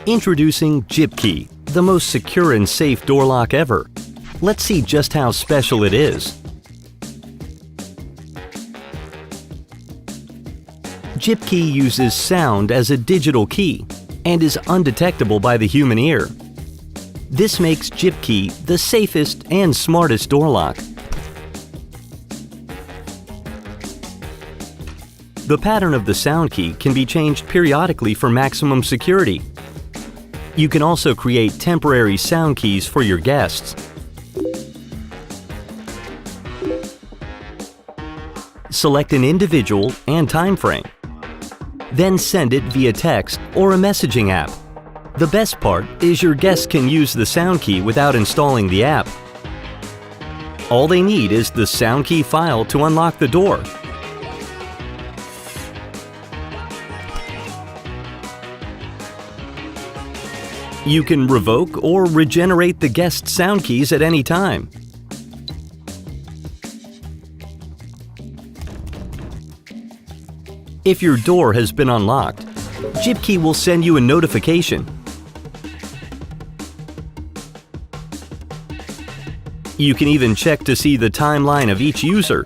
Introducing JIIPKEY, the most secure and safe door lock ever. Let's see just how special it is. JIIPKEY uses sound as a digital key and is undetectable by the human ear. This makes JIIPKEY the safest and smartest door lock. The pattern of the SoundKey can be changed periodically for maximum security. You can also create temporary sound keys for your guests. Select an individual and time frame. Then send it via text or a messaging app. The best part is your guests can use the SoundKey without installing the app. All they need is the SoundKey file to unlock the door. You can revoke or regenerate the guest's sound keys at any time. If your door has been unlocked, JIIPKEY will send you a notification. You can even check to see the timeline of each user.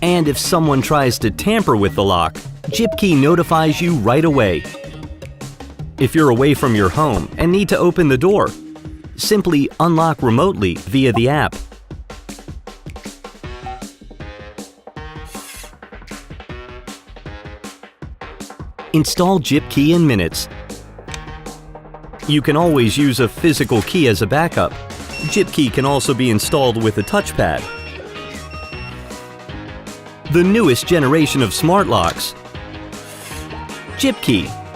And if someone tries to tamper with the lock, JIIPKEY notifies you right away. If you're away from your home and need to open the door, simply unlock remotely via the app. Install JIIPKEY in minutes. You can always use a physical key as a backup. JIIPKEY can also be installed with a touchpad. The newest generation of smart locks. JIIPKEY.